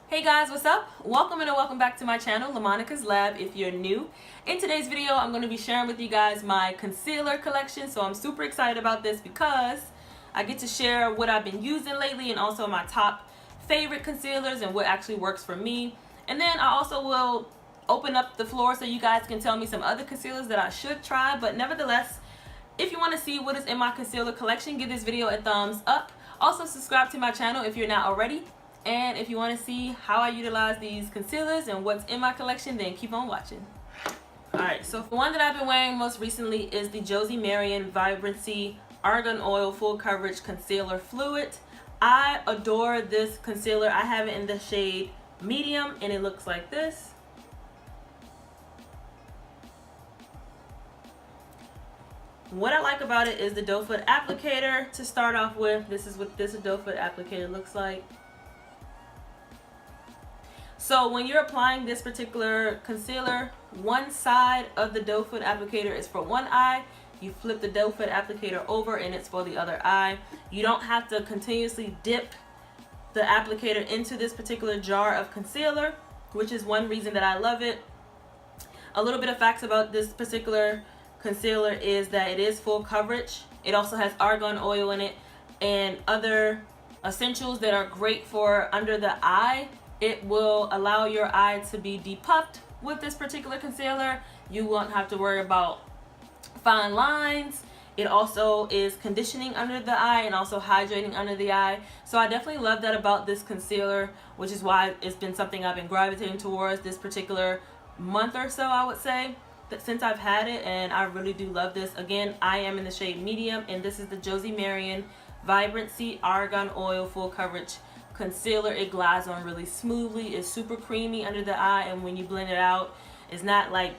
Hey guys, what's up? Welcome and welcome back to my channel, LaMonicas Lab, if you're new. In today's video, I'm going to be sharing with you guys my concealer collection. So I'm super excited about this because I get to share what I've been using lately and also my top favorite concealers and what actually works for me. And then I also will open up the floor so you guys can tell me some other concealers that I should try. But nevertheless, if you want to see what is in my concealer collection, give this video a thumbs up. Also subscribe to my channel if you're not already. And if you want to see how I utilize these concealers and what's in my collection, then keep on watching. Alright, so the one that I've been wearing most recently is the Josie Maran Vibrancy Argan Oil Full Coverage Concealer Fluid. I adore this concealer. I have it in the shade medium and it looks like this. What I like about it is the doe foot applicator to start off with. This is what this doe foot applicator looks like. So when you're applying this particular concealer, one side of the doe foot applicator is for one eye. You flip the doe foot applicator over and it's for the other eye. You don't have to continuously dip the applicator into this particular jar of concealer, which is one reason that I love it. A little bit of facts about this particular concealer is that it is full coverage. It also has argan oil in it and other essentials that are great for under the eye. It will allow your eye to be depuffed with this particular concealer. You won't have to worry about fine lines. It also is conditioning under the eye and also hydrating under the eye. So I definitely love that about this concealer, which is why it's been something I've been gravitating towards this particular month or so, I would say, that since I've had it, and I really do love this. Again, I am in the shade medium and this is the Josie Maran Vibrancy Argan Oil Full Coverage Concealer. It glides on really smoothly. It's super creamy under the eye, and when you blend it out, it's not like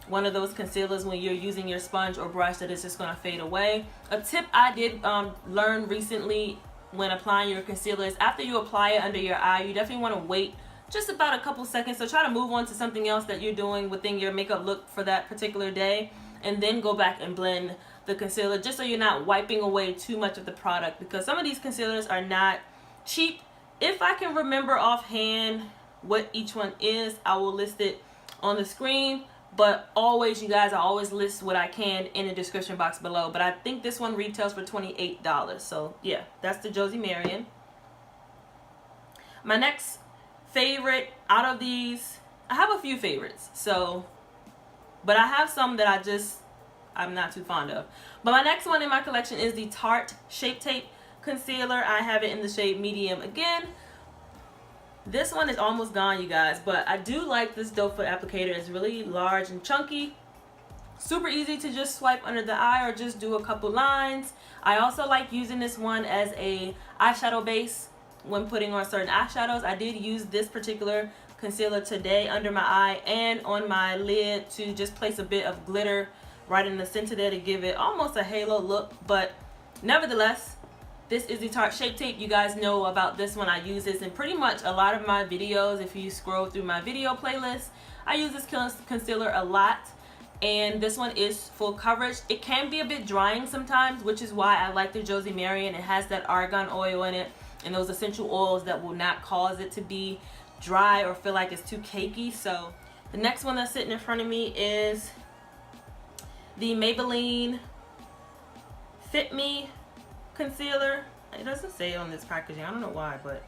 one of those concealers when you're using your sponge or brush that is just going to fade away. A tip I did learn recently when applying your concealer is after you apply it under your eye, you definitely want to wait just about a couple seconds. So try to move on to something else that you're doing within your makeup look for that particular day, and then go back and blend the concealer, just so you're not wiping away too much of the product, because some of these concealers are not cheap. If I can remember offhand what each one is, I will list it on the screen. But always, you guys, I always list what I can in the description box below. But I think this one retails for $28. So yeah, that's the Josie Maran. My next favorite out of these, I have a few favorites. But I have some that I'm not too fond of. But my next one in my collection is the Tarte Shape Tape Concealer. I have it in the shade medium again. This one is almost gone, you guys, but I do like this doe foot applicator. It's really large and chunky, super easy to just swipe under the eye or just do a couple lines. I also like using this one as a eyeshadow base when putting on certain eyeshadows. I did use this particular concealer today under my eye and on my lid to just place a bit of glitter right in the center there to give it almost a halo look. But nevertheless, this is the Tarte Shape Tape. You guys know about this one. I use this in pretty much a lot of my videos. If you scroll through my video playlist, I use this concealer a lot. And this one is full coverage. It can be a bit drying sometimes, which is why I like the Josie Maran. It has that argan oil in it and those essential oils that will not cause it to be dry or feel like it's too cakey. So the next one that's sitting in front of me is the Maybelline Fit Me Concealer. It doesn't say on this packaging, I don't know why, but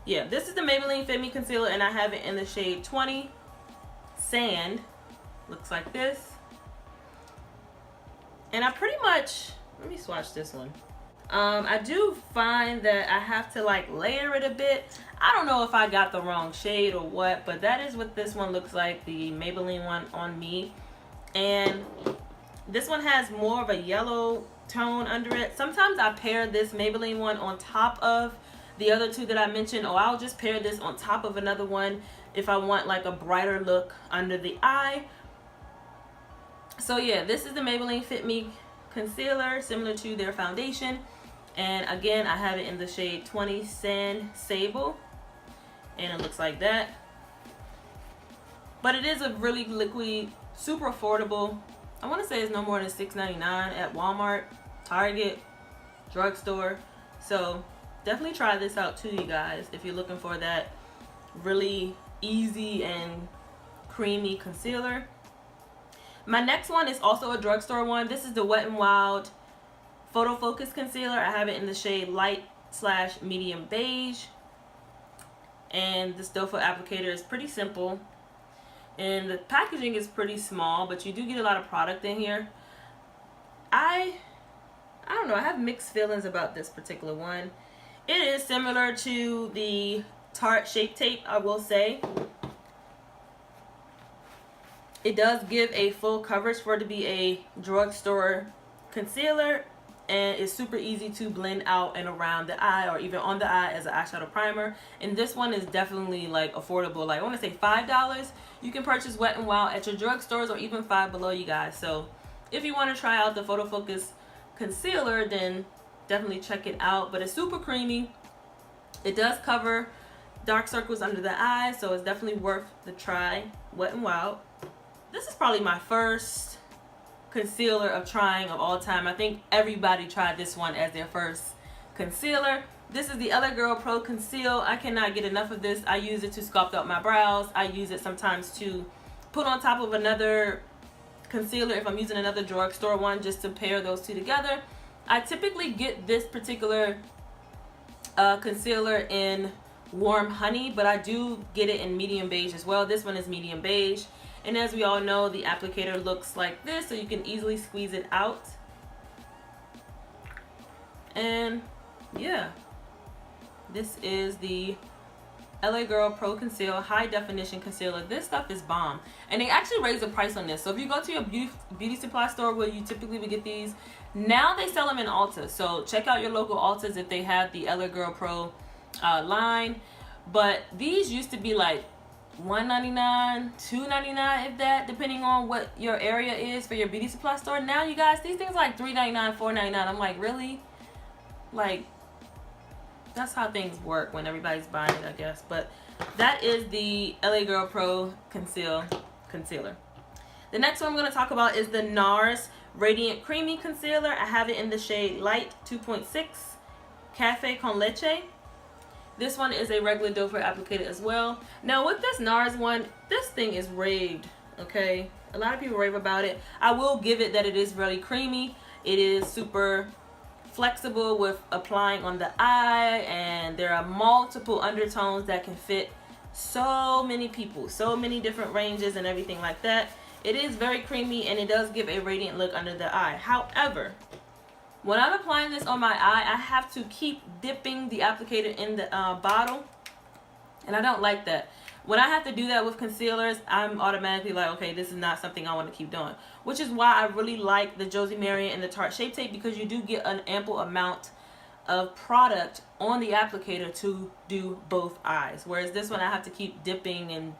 yeah, this is the Maybelline Fit Me Concealer and I have it in the shade 20 Sand. Looks like this. And I pretty much, let me swatch this one. I do find that I have to like layer it a bit. I don't know if I got the wrong shade or what, but that is what this one looks like, the Maybelline one on me. And this one has more of a yellow tone under it. Sometimes I pair this Maybelline one on top of the other two that I mentioned, or I'll just pair this on top of another one if I want like a brighter look under the eye. So yeah, this is the Maybelline Fit Me Concealer, similar to their foundation. And again, I have it in the shade 20 Sand Sable, and it looks like that. But it is a really liquidy, super affordable. I want to say it's no more than $6.99 at Walmart, Target, drugstore. So definitely try this out too, you guys, if you're looking for that really easy and creamy concealer. My next one is also a drugstore one. This is the Wet n Wild Photo Focus Concealer. I have it in the shade light / medium beige. And this doe foot applicator is pretty simple. And the packaging is pretty small, but you do get a lot of product in here. I don't know, I have mixed feelings about this particular one. It is similar to the Tarte Shape Tape, I will say. It does give a full coverage for it to be a drugstore concealer, and it's super easy to blend out and around the eye or even on the eye as an eyeshadow primer. And this one is definitely like affordable. Like I want to say $5. You can purchase Wet n Wild at your drugstores or even $5 below, you guys. So if you want to try out the Photo Focus concealer, then definitely check it out. But it's super creamy. It does cover dark circles under the eye, so it's definitely worth the try. Wet n Wild. This is probably my first concealer of trying of all time. I think everybody tried this one as their first concealer. This is the LA Girl Pro Conceal. I cannot get enough of this. I use it to sculpt out my brows. I use it sometimes to put on top of another concealer if I'm using another drugstore one, just to pair those two together. I typically get this particular concealer in Warm Honey, but I do get it in medium beige as well. This one is medium beige. And as we all know, the applicator looks like this, so you can easily squeeze it out. And yeah, this is the LA Girl Pro Conceal High Definition Concealer. This stuff is bomb. And they actually raised the price on this. So if you go to your beauty supply store where you typically would get these, now they sell them in Ulta. So check out your local Ultas if they have the LA Girl Pro line. But these used to be like $1.99, $2.99 if that, depending on what your area is for your beauty supply store. Now you guys, these things are like $3.99, $4.99. I'm like, really? Like, that's how things work when everybody's buying it, I guess. But that is the LA Girl Pro Concealer. The next one I'm going to talk about is the Nars Radiant Creamy Concealer. I have it in the shade Light 2.6 Cafe Con Leche. This one is a regular doe foot applicator as well. Now with this Nars one, this thing is raved, okay? A lot of people rave about it. I will give it that it is really creamy. It is super flexible with applying on the eye, and there are multiple undertones that can fit so many people, so many different ranges and everything like that. It is very creamy and it does give a radiant look under the eye. However, when I'm applying this on my eye, I have to keep dipping the applicator in the bottle, and I don't like that. When I have to do that with concealers, I'm automatically like, okay, this is not something I want to keep doing. Which is why I really like the Josie Maran and the Tarte Shape Tape, because you do get an ample amount of product on the applicator to do both eyes. Whereas this one, I have to keep dipping and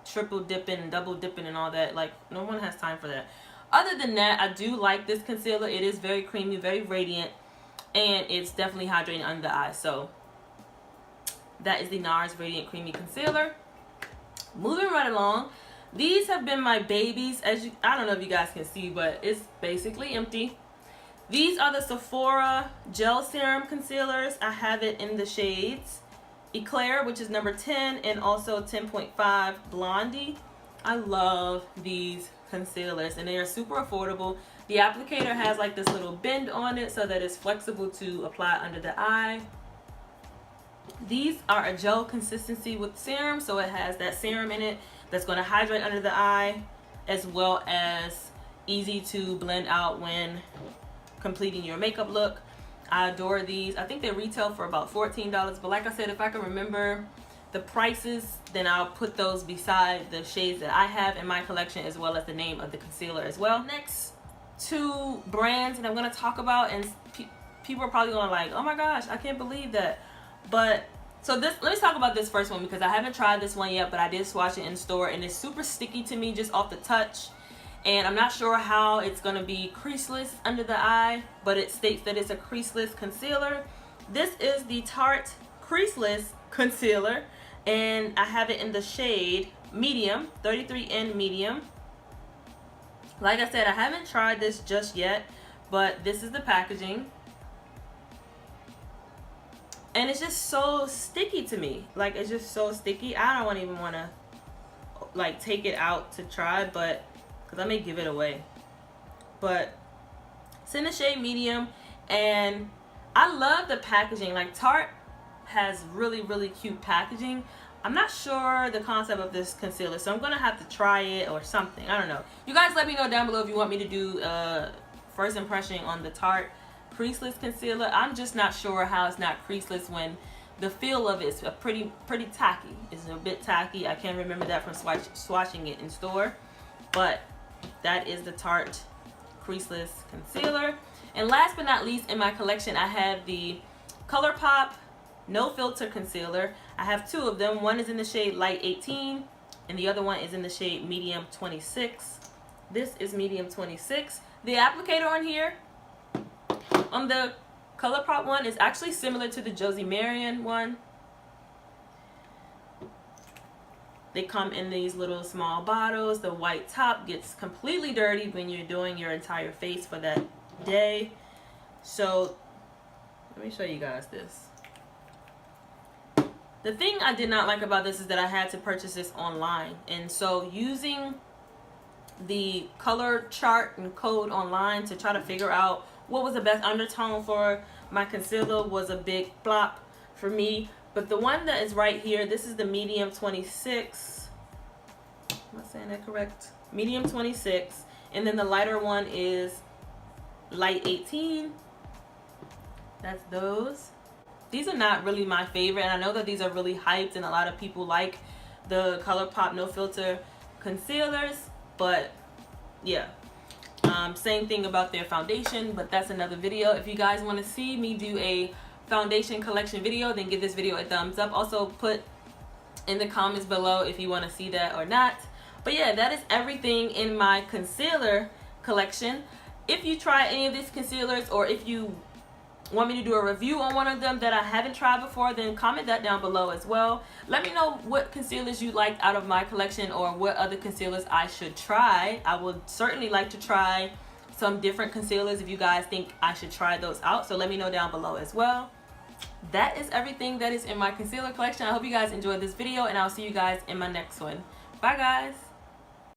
triple dipping and double dipping and all that. Like, no one has time for that. Other than that, I do like this concealer. It is very creamy, very radiant, and it's definitely hydrating under the eye. So that is the Nars Radiant Creamy Concealer. Moving right along, these have been my babies. I don't know if you guys can see, but it's basically empty. These are the Sephora Gel Serum Concealers. I have it in the shades Eclair, which is number 10, and also 10.5 Blondie. I love these concealers, and they are super affordable. The applicator has like this little bend on it so that it's flexible to apply under the eye. These are a gel consistency with serum, so it has that serum in it that's going to hydrate under the eye, as well as easy to blend out when completing your makeup look. I adore these. I think they retail for about $14, but like I said, if I can remember the prices, then I'll put those beside the shades that I have in my collection, as well as the name of the concealer as well. Next two brands that I'm going to talk about, and people are probably going to like, oh my gosh, I can't believe that. But so let me talk about this first one, because I haven't tried this one yet, but I did swatch it in store, and it's super sticky to me just off the touch. And I'm not sure how it's going to be creaseless under the eye, but it states that it's a creaseless concealer. This is the Tarte Creaseless Concealer, and I have it in the shade medium, 33N medium. Like I said, I haven't tried this just yet, but this is the packaging. And it's just so sticky to me. Like, it's just so sticky. I don't even want to like take it out to try, but because I may give it away. But it's in the shade medium, and I love the packaging. Like, Tarte has really cute packaging. I'm not sure the concept of this concealer, so I'm gonna have to try it or something. I don't know. You guys let me know down below if you want me to do first impression on the Tarte Creaseless concealer. I'm just not sure how it's not creaseless when the feel of it is pretty tacky. It's a bit tacky. I can't remember that from swatching it in store. But that is the Tarte Creaseless concealer. And last but not least, in my collection, I have the Colourpop No Filter Concealer. I have two of them. One is in the shade Light 18, and the other one is in the shade Medium 26. This is Medium 26. The applicator on here, on the Colourpop one, is actually similar to the Josie Maran one. They come in these little small bottles. The white top gets completely dirty when you're doing your entire face for that day. So let me show you guys this. The thing I did not like about this is that I had to purchase this online, and so using the color chart and code online to try to figure out what was the best undertone for my concealer was a big flop for me. But the one that is right here, this is the Medium 26. Am I saying that correct? Medium 26. And then the lighter one is Light 18. That's those. These are not really my favorite, and I know that these are really hyped and a lot of people like the Colourpop No Filter concealers, but yeah. Same thing about their foundation, but that's another video. If you guys want to see me do a foundation collection video, then give this video a thumbs up. Also put in the comments below if you want to see that or not. But yeah, that is everything in my concealer collection. If you try any of these concealers, or if you want me to do a review on one of them that I haven't tried before, then comment that down below as well. Let me know what concealers you liked out of my collection, or what other concealers I should try. I would certainly like to try some different concealers if you guys think I should try those out, so let me know down below as well. That is everything that is in my concealer collection. I hope you guys enjoyed this video, and I'll see you guys in my next one. Bye guys.